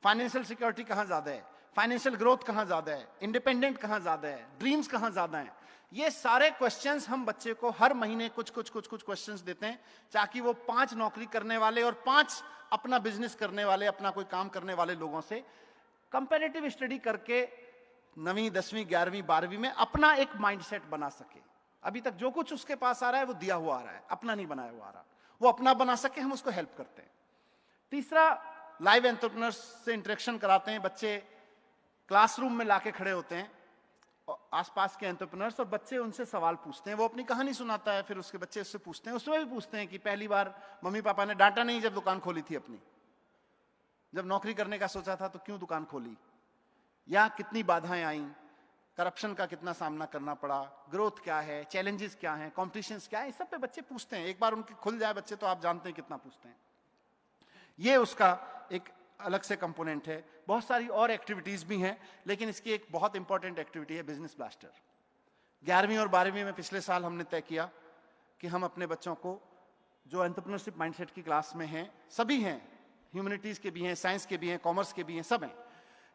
फाइनेंशियल सिक्योरिटी कहां ज्यादा है, फाइनेंशियल ग्रोथ कहां ज्यादा है, इंडिपेंडेंट कहां ज्यादा है, ड्रीम्स कहां ज्यादा है। ये सारे क्वेश्चंस हम बच्चे को हर महीने कुछ क्वेश्चंस देते हैं, ताकि वो 5 नौकरी करने वाले और 5 अपना बिजनेस करने वाले, अपना कोई काम करने वाले लोगों से कंपैरेटिव स्टडी करके 9वीं, 10वीं, 11वीं, 12वीं में अपना एक माइंडसेट बना सके। अभी तक जो कुछ उसके पास आ रहा है वो दिया हुआ आ रहा है, अपना नहीं बनाया हुआ आ रहा, वो अपना बना सके, हम उसको हेल्प करते हैं। तीसरा, लाइव एंटरप्रेन्योर्स से इंटरेक्शन कराते हैं। बच्चे क्लासरूम में लाके खड़े होते हैं आसपास के एंटरप्रेन्योर्स, और बच्चे उनसे सवाल पूछते हैं। वो अपनी कहानी सुनाता है, फिर उसके बच्चे उससे पूछते हैं। उसमें भी पूछते हैं कि पहली बार मम्मी पापा ने डांटा नहीं जब दुकान खोली थी अपनी, जब नौकरी करने का सोचा था तो क्यों दुकान खोली, या कितनी बाधाएं आई, करप्शन का कितना सामना करना पड़ा, ग्रोथ क्या है, चैलेंजेस क्या हैं, कॉम्पिटिशन्स क्या है, इस सब पे बच्चे पूछते हैं। एक बार उनके खुल जाए बच्चे तो आप जानते हैं कितना पूछते हैं। ये उसका एक अलग से कंपोनेंट है। बहुत सारी और एक्टिविटीज भी हैं, लेकिन इसकी एक बहुत इंपॉर्टेंट एक्टिविटी है बिजनेस ब्लास्टर। 11वीं और 12वीं में पिछले साल हमने तय किया कि हम अपने बच्चों को, जो एंटरप्रेन्योरशिप माइंडसेट की क्लास में हैं, सभी हैं, ह्यूमैनिटीज के भी हैं, साइंस के भी हैं, कॉमर्स के भी हैं, सब हैं,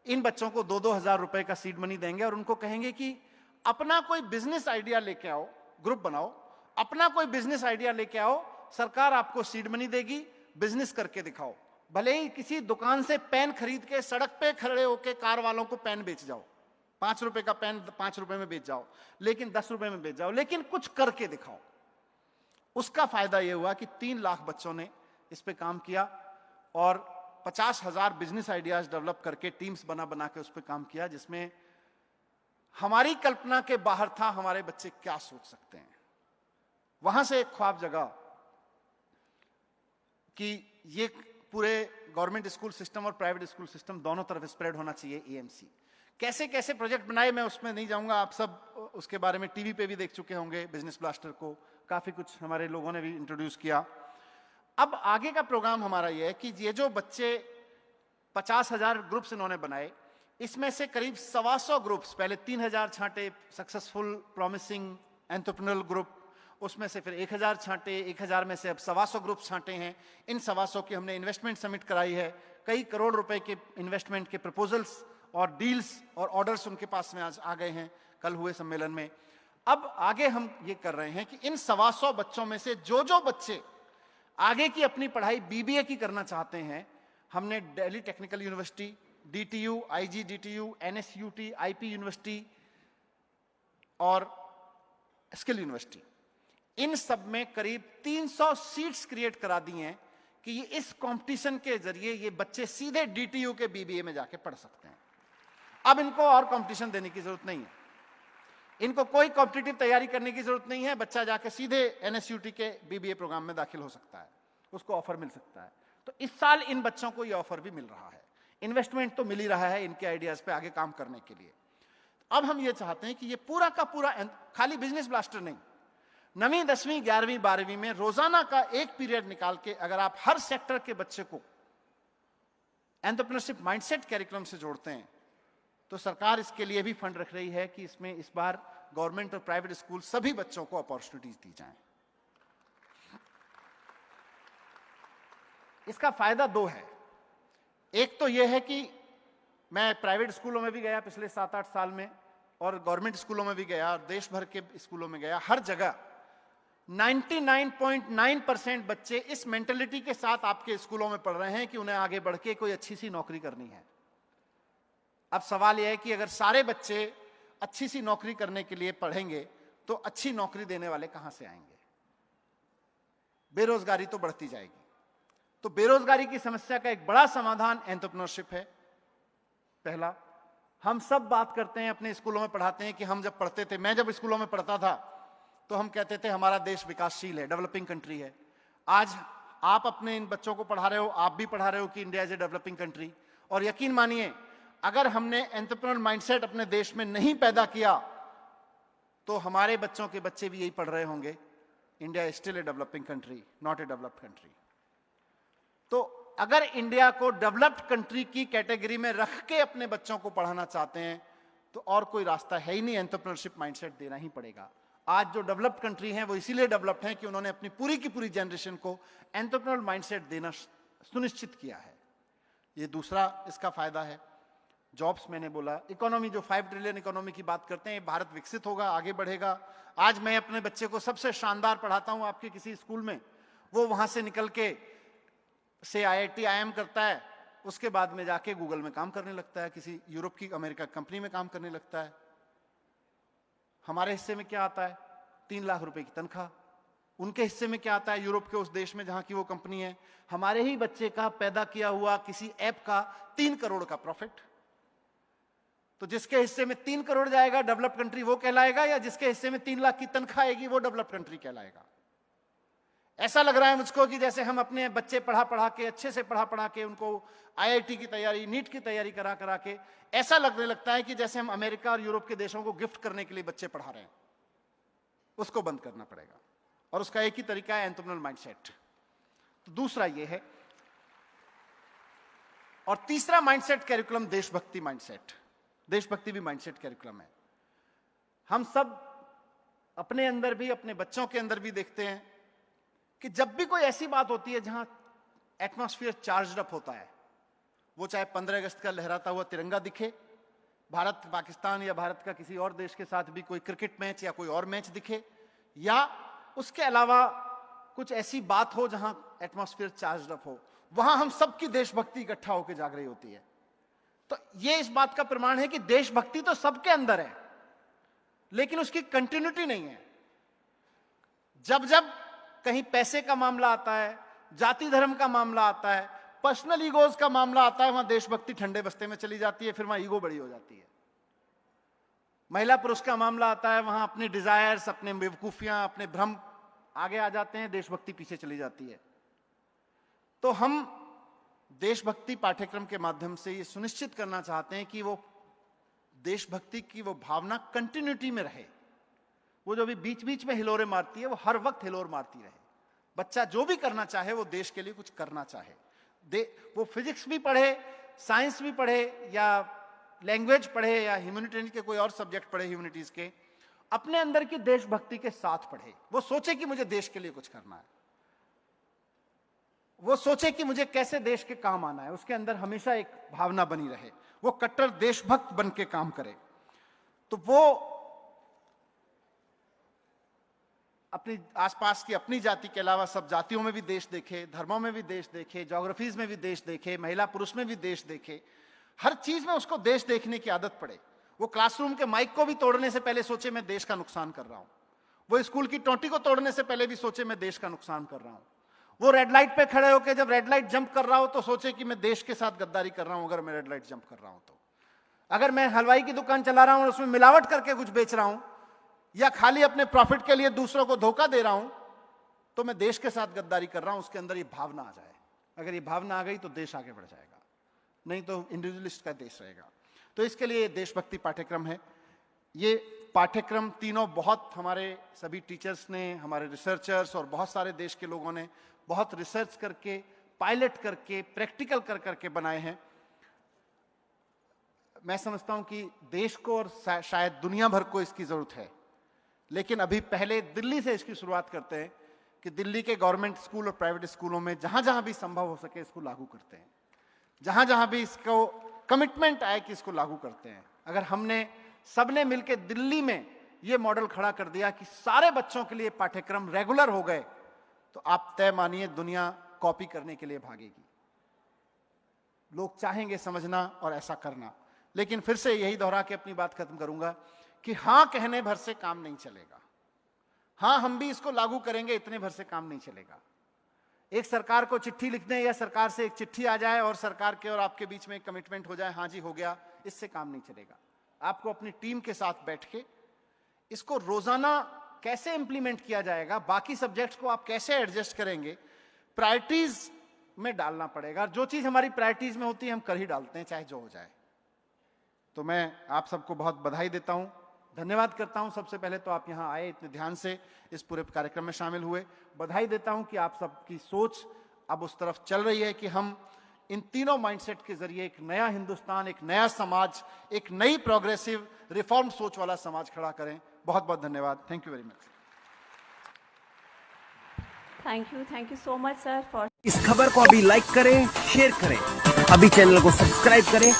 इन बच्चों को 2-2 हजार रुपए का सीड मनी देंगे, और उनको कहेंगे कि अपना कोई बिजनेस आइडिया लेके आओ, ग्रुप बनाओ, अपना कोई बिजनेस आइडिया लेके आओ, सरकार आपको सीड मनी देगी, बिजनेस करके दिखाओ। भले ही किसी दुकान से पेन खरीद के सड़क पे खड़े होके कार वालों को पेन बेच जाओ, 5 रुपए का पेन 5 रुपए में बेच जाओ, लेकिन 10 रुपए में बेच जाओ, लेकिन कुछ करके दिखाओ। उसका फायदा यह हुआ कि 3 लाख बच्चों ने इस पे काम किया, और 50,000 बिजनेस आइडियाज डेवलप करके टीम्स बना के उस पर काम किया, जिसमें हमारी कल्पना के बाहर था हमारे बच्चे क्या सोच सकते हैं। वहां से एक ख्वाब जगा कि ये पूरे गवर्नमेंट स्कूल सिस्टम और प्राइवेट स्कूल सिस्टम दोनों तरफ स्प्रेड होना चाहिए एएमसी। कैसे कैसे प्रोजेक्ट बनाए मैं उसमें नहीं जाऊंगा, आप सब उसके बारे में टीवी पे भी देख चुके होंगे। बिजनेस ब्लास्टर को काफी कुछ हमारे लोगों ने भी इंट्रोड्यूस किया। अब आगे का प्रोग्राम हमारा यह है कि ये जो बच्चे 50,000 ग्रुप्स इन्होंने बनाए, इसमें से करीब 125 ग्रुप्स, पहले 3,000 छांटे सक्सेसफुल प्रॉमिसिंग एंटरप्रेन्योरल ग्रुप, उसमें से फिर 1,000 छांटे, 1,000 में से अब 125 ग्रुप छांटे हैं। इन 125 की हमने इन्वेस्टमेंट सबमिट कराई है, कई करोड़ रुपए के इन्वेस्टमेंट के प्रपोजल्स और डील्स और ऑर्डर्स उनके पास में आज आ गए हैं कल हुए सम्मेलन में। अब आगे हम ये कर रहे हैं कि इन 125 बच्चों में से जो बच्चे आगे की अपनी पढ़ाई बीबीए की करना चाहते हैं, हमने Delhi technical university, DTU, IGDTU, NSUT, IP university और स्किल यूनिवर्सिटी, इन सब में करीब 300 सीट्स क्रिएट करा दी हैं कि ये इस कंपटीशन के जरिए ये बच्चे सीधे डीटीयू के बीबीए में जाके पढ़ सकते हैं। अब इनको और कंपटीशन देने की जरूरत नहीं है, इनको कोई कॉम्पिटिटिव तैयारी करने की जरूरत नहीं है। बच्चा जाके सीधे एनएसयूटी के बीबीए प्रोग्राम में दाखिल हो सकता है, उसको ऑफर मिल सकता है। तो इस साल इन बच्चों को ये ऑफर भी मिल रहा है, इन्वेस्टमेंट तो मिल ही रहा है इनके आइडियाज पे आगे काम करने के लिए। अब हम ये चाहते हैं कि ये पूरा का पूरा खाली बिजनेस ब्लास्टर नहीं, 9वीं 10वीं 11वीं 12वीं में रोजाना का एक पीरियड निकाल के अगर आप हर सेक्टर के बच्चे को एंटरप्रेन्योरशिप माइंडसेट कैरिकुलम से जोड़ते हैं तो सरकार इसके लिए भी फंड रख रही है कि इसमें इस बार गवर्नमेंट और प्राइवेट स्कूल सभी बच्चों को अपॉर्चुनिटीज दी जाएं। इसका फायदा दो है। एक तो यह है कि मैं प्राइवेट स्कूलों में भी गया पिछले 7-8 साल में और गवर्नमेंट स्कूलों में भी गया और देश भर के स्कूलों में गया, हर जगह 99.9% बच्चे इस मेंटेलिटी के साथ आपके स्कूलों में पढ़ रहे हैं कि उन्हें आगे बढ़ के कोई अच्छी सी नौकरी करनी है। अब सवाल यह है कि अगर सारे बच्चे अच्छी सी नौकरी करने के लिए पढ़ेंगे तो अच्छी नौकरी देने वाले कहां से आएंगे? बेरोजगारी तो बढ़ती जाएगी। तो बेरोजगारी की समस्या का एक बड़ा समाधान एंटरप्रेन्योरशिप है। पहला, हम सब बात करते हैं, अपने स्कूलों में पढ़ाते हैं कि हम जब पढ़ते थे, मैं जब स्कूलों में पढ़ता था तो हम कहते थे हमारा देश विकासशील है, डेवलपिंग कंट्री है। आज आप अपने इन बच्चों को पढ़ा रहे हो, आप भी पढ़ा रहे हो कि India is a developing country. और यकीन मानिए, अगर हमने एंटरप्रेन्योर माइंडसेट अपने देश में नहीं पैदा किया तो हमारे बच्चों के बच्चे भी यही पढ़ रहे होंगे, India is still a developing country, not a developed country. तो अगर इंडिया को डेवलप्ड कंट्री की कैटेगरी में रख के अपने बच्चों को पढ़ाना चाहते हैं तो और कोई रास्ता है ही नहीं, एंटरप्रेन्योरशिप माइंडसेट देना ही पड़ेगा। आज जो डेवलप्ड कंट्री हैं वो इसीलिए डेवलप्ड हैं कि उन्होंने अपनी पूरी की पूरी जनरेशन को एंटरप्रेन्योर माइंडसेट देना सुनिश्चित किया है। ये दूसरा इसका फायदा है। जॉब्स, मैंने बोला, इकोनॉमी, जो 5 ट्रिलियन इकोनॉमी की बात करते हैं, भारत विकसित होगा, आगे बढ़ेगा। आज मैं अपने बच्चे को सबसे शानदार पढ़ाता हूं आपके किसी स्कूल में, वो वहां से निकल के से IIT IIM करता है, उसके बाद में जाके गूगल में काम करने लगता है, किसी यूरोप की अमेरिका कंपनी में काम करने लगता है। हमारे हिस्से में क्या आता है? 3 लाख रुपए की तनख्वाह। उनके हिस्से में क्या आता है? यूरोप के उस देश में जहां की वो कंपनी है, हमारे ही बच्चे का पैदा किया हुआ किसी ऐप का 3 करोड़ का प्रॉफिट। तो जिसके हिस्से में 3 करोड़ जाएगा डेवलप्ड कंट्री वो कहलाएगा, या जिसके हिस्से में 3 लाख की तनख्वाह आएगी वो डेवलप्ड कंट्री कहलाएगा? ऐसा लग रहा है मुझको कि जैसे हम अपने बच्चे पढ़ा के, अच्छे से पढ़ा के उनको IIT की तैयारी, नीट की तैयारी करा के, ऐसा लगने लगता है कि जैसे हम अमेरिका और यूरोप के देशों को गिफ्ट करने के लिए बच्चे पढ़ा रहे हैं। उसको बंद करना पड़ेगा और उसका एक ही तरीका है, एंटरप्रेन्योर माइंडसेट। तो दूसरा ये है। और तीसरा माइंडसेट कैरिकुलम देशभक्ति माइंडसेट। देशभक्ति भी माइंडसेट कैरिकुलम है। हम सब अपने अंदर भी, अपने बच्चों के अंदर भी देखते हैं कि जब भी कोई ऐसी बात होती है जहां एटमॉस्फेयर चार्ज्ड अप होता है, वो चाहे 15 अगस्त का लहराता हुआ तिरंगा दिखे, भारत पाकिस्तान या भारत का किसी और देश के साथ भी कोई क्रिकेट मैच या कोई और मैच दिखे, या उसके अलावा कुछ ऐसी बात हो जहां एटमॉस्फेयर चार्ज्ड अप हो, वहां हम सबकी देशभक्ति इकट्ठा होकर जाग रही होती है। तो ये इस बात का प्रमाण है कि देशभक्ति तो सबके अंदर है, लेकिन उसकी कंटिन्यूटी नहीं है। जब जब कहीं पैसे का मामला आता है, जाति धर्म का मामला आता है, पर्सनल ईगोज का मामला आता है, वहां देशभक्ति ठंडे बस्ते में चली जाती है, फिर वहां ईगो बड़ी हो जाती है। महिला पुरुष का मामला आता है, वहां अपने डिजायर्स, अपने बेवकूफियां, अपने भ्रम आगे आ जाते हैं, देशभक्ति पीछे चली जाती है। तो हम देशभक्ति पाठ्यक्रम के माध्यम से ये सुनिश्चित करना चाहते हैं कि वो देशभक्ति की वो भावना कंटिन्यूटी में रहे। वो जो भी बीच बीच में हिलोरे मारती है, वो हर वक्त हिलोर मारती रहे। बच्चा जो भी करना चाहे वो देश के लिए कुछ करना चाहे, वो फिजिक्स भी पढ़े, साइंस भी पढ़े, या लैंग्वेज पढ़े, या ह्यूमैनिटीज के कोई और सब्जेक्ट पढ़े, ह्यूमैनिटीज के, अपने अंदर की देशभक्ति के साथ पढ़े। वो सोचे कि मुझे देश के लिए कुछ करना है, वो सोचे कि मुझे कैसे देश के काम आना है, उसके अंदर हमेशा एक भावना बनी रहे, वो कट्टर देशभक्त बन के काम करे। तो वो अपनी आसपास की अपनी जाति के अलावा सब जातियों में भी देश देखे, धर्मों में भी देश देखे, ज्योग्राफीज में भी देश देखे, महिला पुरुष में भी देश देखे, हर चीज में उसको देश देखने की आदत पड़े। वो क्लासरूम के माइक को भी तोड़ने से पहले सोचे मैं देश का नुकसान कर रहा हूं, वो स्कूल की टोंटी को तोड़ने से पहले भी सोचे मैं देश का नुकसान कर रहा हूं, वो रेड लाइट पे खड़े होकर जब रेड लाइट जंप कर रहा हो तो सोचे कि मैं देश के साथ गद्दारी कर रहा हूं अगर मैं रेड लाइट जंप कर रहा हूं। तो अगर मैं हलवाई की दुकान चला रहा हूं और उसमें मिलावट करके कुछ बेच रहा हूं, या खाली अपने प्रॉफिट के लिए दूसरों को धोखा दे रहा हूं, तो मैं देश के साथ गद्दारी कर रहा हूं। उसके अंदर ये भावना आ जाए, अगर ये भावना आ गई तो देश आगे बढ़ जाएगा, नहीं तो इंडिविजुअलिस्ट का देश रहेगा। तो इसके लिए देशभक्ति पाठ्यक्रम है। ये पाठ्यक्रम तीनों बहुत हमारे सभी टीचर्स ने, हमारे रिसर्चर्स और बहुत सारे देश के लोगों ने बहुत रिसर्च करके, पायलट करके, प्रैक्टिकल कर करके बनाए हैं। मैं समझता हूं कि देश को और शायद दुनिया भर को इसकी जरूरत है, लेकिन अभी पहले दिल्ली से इसकी शुरुआत करते हैं कि दिल्ली के गवर्नमेंट स्कूल और प्राइवेट स्कूलों में जहां जहां भी संभव हो सके इसको लागू करते हैं, जहां जहां भी इसको कमिटमेंट आए कि इसको लागू करते हैं। अगर हमने सबने मिलकर दिल्ली में ये मॉडल खड़ा कर दिया कि सारे बच्चों के लिए पाठ्यक्रम रेगुलर हो गए, तो आप तय मानिए दुनिया कॉपी करने के लिए भागेगी। लोग चाहेंगे समझना और ऐसा करना। लेकिन फिर से यही दोहरा के अपनी बात खत्म करूंगा कि हां कहने भर से काम नहीं चलेगा, हां हम भी इसको लागू करेंगे इतने भर से काम नहीं चलेगा। एक सरकार को चिट्ठी लिखने या सरकार से एक चिट्ठी आ जाए और सरकार के और आपके बीच में एक कमिटमेंट हो जाए, हां जी हो गया, इससे काम नहीं चलेगा। आपको अपनी टीम के साथ बैठ के इसको रोजाना कैसे इंप्लीमेंट किया जाएगा, बाकी सब्जेक्ट्स को आप कैसे एडजस्ट करेंगे, प्रायोरिटीज में डालना पड़ेगा। जो चीज हमारी प्रायोरिटीज में होती है हम कर ही डालते हैं, चाहे जो हो जाए। तो मैं आप सबको बहुत बधाई देता हूं, धन्यवाद करता हूं। सबसे पहले तो आप यहां आए, इतने ध्यान से इस पूरे कार्यक्रम में शामिल हुए। बधाई देता हूं कि आप सबकी सोच अब उस तरफ चल रही है कि हम इन तीनों माइंडसेट के जरिए एक नया हिंदुस्तान, एक नया समाज, एक नई प्रोग्रेसिव रिफॉर्म सोच वाला समाज खड़ा करें। बहुत बहुत धन्यवाद। Thank you very much. Thank you so much sir for. इस खबर को अभी लाइक करें, शेयर करें, अभी चैनल को सब्सक्राइब करें।